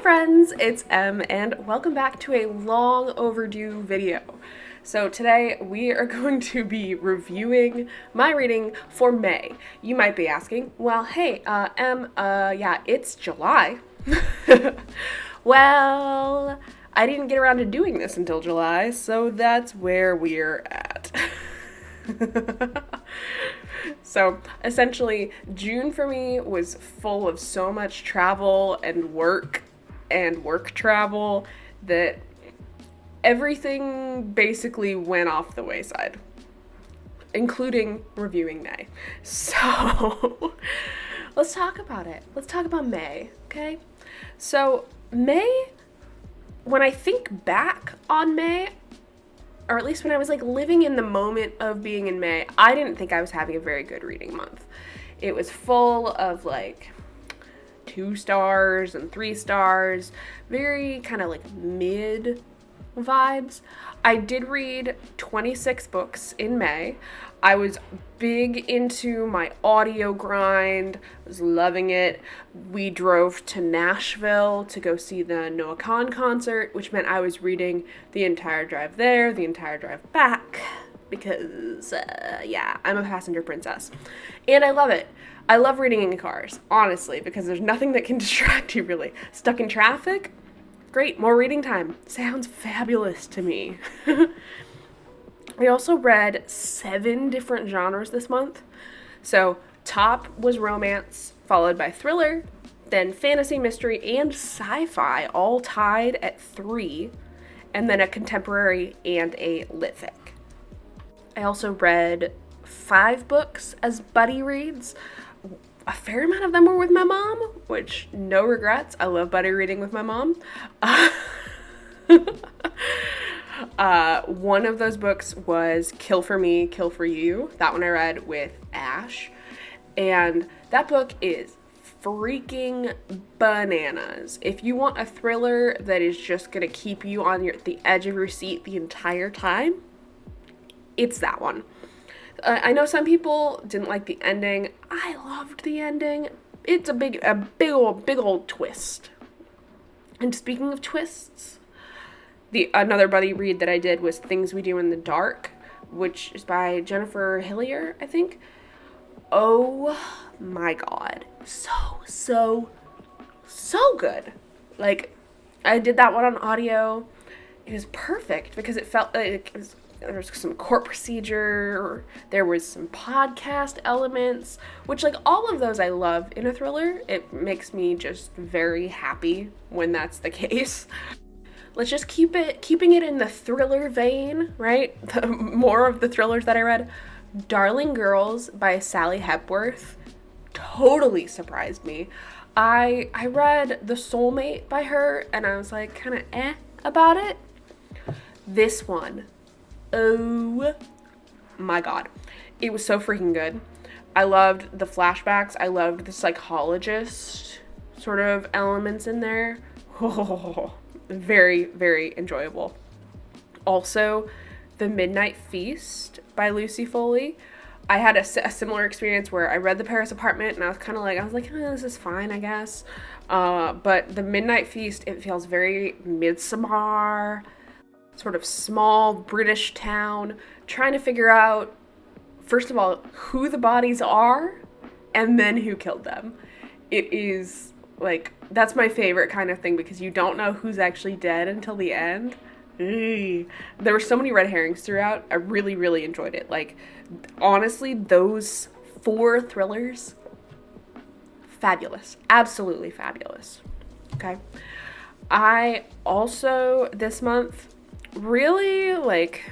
friends, it's Em and welcome back to a long overdue video. So today we are going to be reviewing my reading for May. You might be asking, well, hey, Em, yeah, it's July. Well, I didn't get around to doing this until July, so that's where we're at. So essentially, June for me was full of so much travel and work travel that everything basically went off the wayside, including reviewing May. So let's talk about it. Let's talk about May, okay? So May, when I think back on May, or at least when I was like living in the moment of being in May, I didn't think I was having a very good reading month. It was full of like 2 stars and 3 stars, very kind of like mid vibes. I did read 26 books in May. I was big into my audio grind, was loving it. We drove to Nashville to go see the Noah Kahan concert, which meant I was reading the entire drive there, the entire drive back, because, yeah, I'm a passenger princess. And I love it. I love reading in cars, honestly, because there's nothing that can distract you, really. Stuck in traffic? Great, more reading time. Sounds fabulous to me. I also read 7 different genres this month. So top was romance, followed by thriller, then fantasy, mystery, and sci-fi, all tied at 3, and then a contemporary and a lit fic. I also read 5 books as buddy reads. A fair amount of them were with my mom, which no regrets. I love buddy reading with my mom. One of those books was Kill for Me, Kill for You. That one I read with Ash. And that book is freaking bananas. If you want a thriller that is just going to keep you on the edge of your seat the entire time, it's that one. I know some people didn't like the ending. I loved the ending. It's a big old twist. And speaking of twists, another buddy read that I did was Things We Do in the Dark, which is by Jennifer Hillier, I think. Oh my god. So good. Like, I did that one on audio. It was perfect because it felt like there was some court procedure, there was some podcast elements, which like all of those I love in a thriller. It makes me just very happy when that's the case. Let's just keeping it in the thriller vein, right? More of the thrillers that I read. Darling Girls by Sally Hepworth totally surprised me. I read The Soulmate by her and I was like kind of about it. This one, oh my god. It was so freaking good. I loved the flashbacks. I loved the psychologist sort of elements in there. Oh, very, very enjoyable. Also, The Midnight Feast by Lucy Foley. I had a similar experience where I read The Paris Apartment and I was like, this is fine, I guess. But The Midnight Feast, it feels very Midsommar, sort of small British town, trying to figure out, first of all, who the bodies are, and then who killed them. It is, like, that's my favorite kind of thing, because you don't know who's actually dead until the end. There were so many red herrings throughout. I really, really enjoyed it. Like, honestly, those 4 thrillers, fabulous. Absolutely fabulous. Okay. I also, this month, really, like,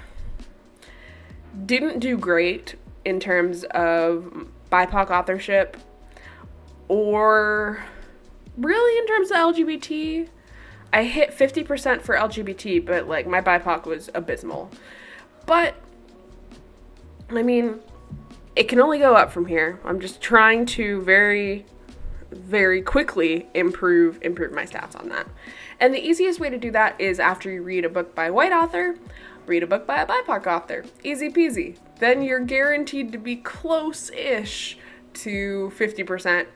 didn't do great in terms of BIPOC authorship or really in terms of LGBT. I hit 50% for LGBT, but like my BIPOC was abysmal. But I mean, it can only go up from here. I'm just trying to very, very quickly improve my stats on that. And the easiest way to do that is after you read a book by a white author, read a book by a BIPOC author. Easy peasy. Then you're guaranteed to be close-ish to 50%,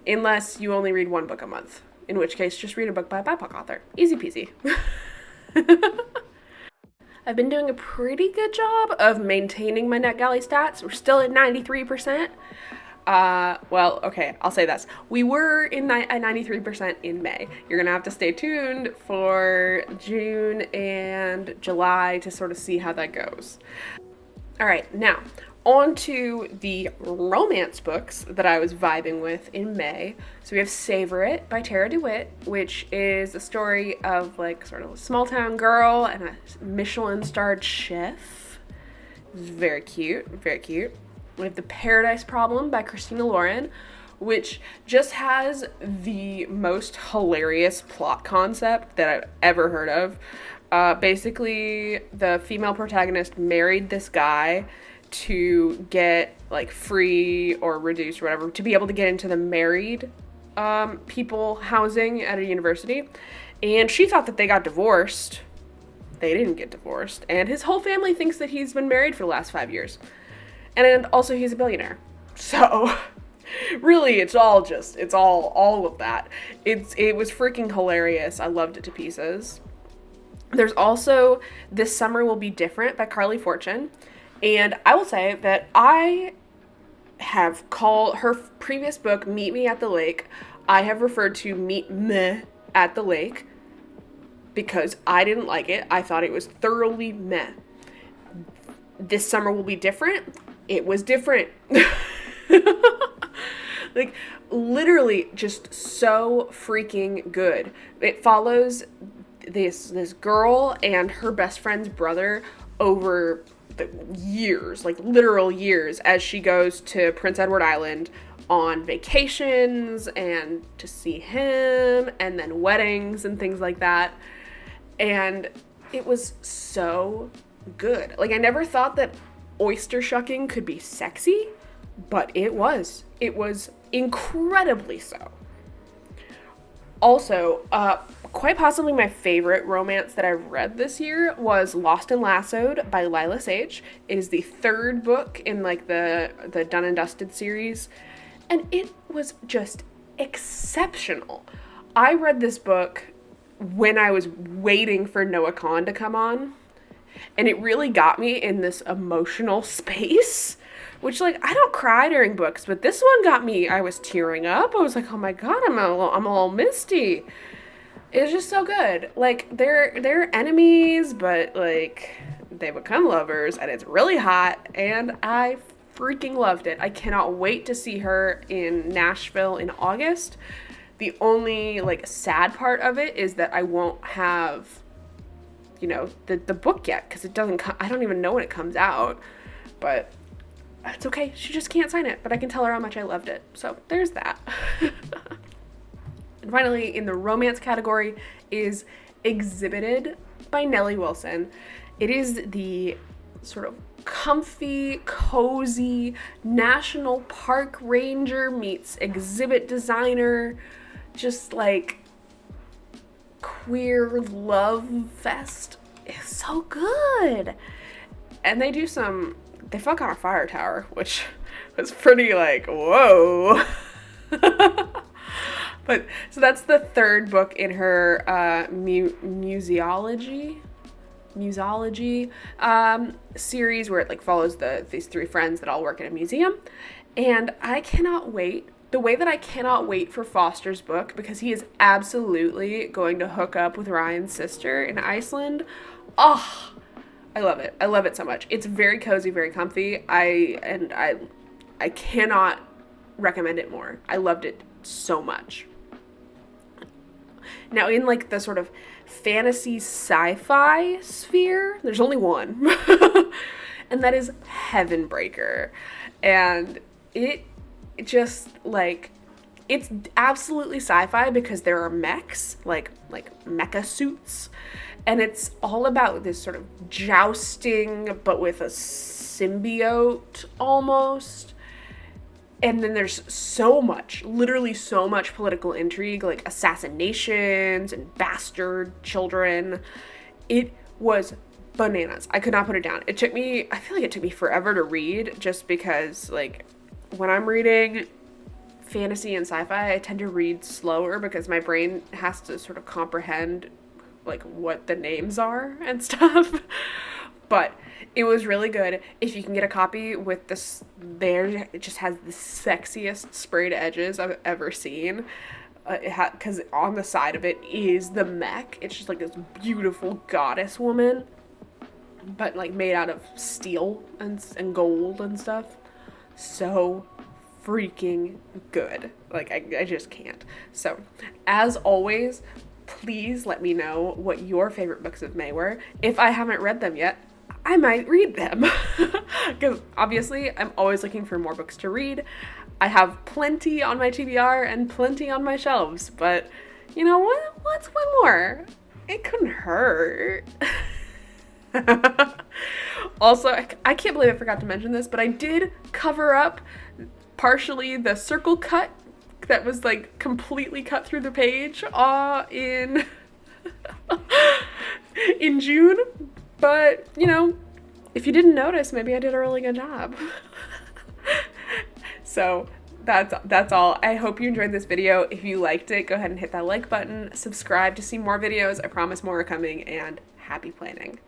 unless you only read 1 book a month, in which case just read a book by a BIPOC author. Easy peasy. I've been doing a pretty good job of maintaining my NetGalley stats. We're still at 93%. Well, okay, I'll say this. We were at 93% in May. You're gonna have to stay tuned for June and July to sort of see how that goes. All right, now on to the romance books that I was vibing with in May. So we have Savor It by Tara DeWitt, which is a story of like sort of a small town girl and a Michelin-starred chef. It's very cute, very cute. We have The Paradise Problem by Christina Lauren, which just has the most hilarious plot concept that I've ever heard of. Basically, the female protagonist married this guy to get like free or reduced or whatever, to be able to get into the married people housing at a university. And she thought that they got divorced. They didn't get divorced. And his whole family thinks that he's been married for the last 5 years. And also he's a billionaire. So really it's all of that. It was freaking hilarious. I loved it to pieces. There's also This Summer Will Be Different by Carly Fortune. And I will say that I have called her previous book, Meet Me at the Lake, I have referred to Meet Me at the Lake because I didn't like it. I thought it was thoroughly meh. This Summer Will Be Different. It was different. Like, literally just so freaking good. It follows this girl and her best friend's brother over the years, like literal years, as she goes to Prince Edward Island on vacations and to see him, and then weddings and things like that. And it was so good. Like, I never thought that oyster shucking could be sexy, but it was. It was incredibly so. Also, quite possibly my favorite romance that I've read this year was Lost and Lassoed by Lila Sage. It is the third book in like the Done and Dusted series, and it was just exceptional. I read this book when I was waiting for Noah Kahan to come on, and it really got me in this emotional space, which, like, I don't cry during books, but this one got me. I was tearing up. I was like, oh my god, I'm a little misty. It's just so good. Like, they're enemies, but like they become lovers, and it's really hot, and I freaking loved it. I cannot wait to see her in Nashville in August. The only like sad part of it is that I won't have, you know, the book yet, because it doesn't I don't even know when it comes out, but it's okay. She just can't sign it, but I can tell her how much I loved it. So there's that. And finally, in the romance category is Exhibited by Nellie Wilson. It is the sort of comfy, cozy national park ranger meets exhibit designer, just like queer love fest. It's so good. And they fuck on a fire tower, which was pretty like, whoa. But so that's the third book in her museology series, where it like follows these three friends that all work at a museum. And I cannot wait. The way that I cannot wait for Foster's book, because he is absolutely going to hook up with Ryan's sister in Iceland. Oh, I love it. I love it so much. It's very cozy, very comfy. I cannot recommend it more. I loved it so much. Now, in like the sort of fantasy sci-fi sphere, there's only one. And that is Heavenbreaker. And it just like, it's absolutely sci-fi because there are mechs, like mecha suits. And it's all about this sort of jousting, but with a symbiote almost. And then there's so much, literally so much political intrigue, like assassinations and bastard children. It was bananas. I could not put it down. I feel like it took me forever to read, just because like when I'm reading fantasy and sci-fi, I tend to read slower because my brain has to sort of comprehend like what the names are and stuff. But it was really good. If you can get a copy with this, there it just has the sexiest sprayed edges I've ever seen. Because on the side of it is the mech. It's just like this beautiful goddess woman, but like made out of steel and gold and stuff. So freaking good. Like I just can't. So as always, please let me know what your favorite books of May were. If I haven't read them yet, I might read them. Because obviously I'm always looking for more books to read. I have plenty on my TBR and plenty on my shelves, but you know what? What's one more? It couldn't hurt. Also, I can't believe I forgot to mention this, but I did cover up partially the circle cut that was like completely cut through the page in in June. But, you know, if you didn't notice, maybe I did a really good job. So that's all. I hope you enjoyed this video. If you liked it, go ahead and hit that like button. Subscribe to see more videos. I promise more are coming, and happy planning.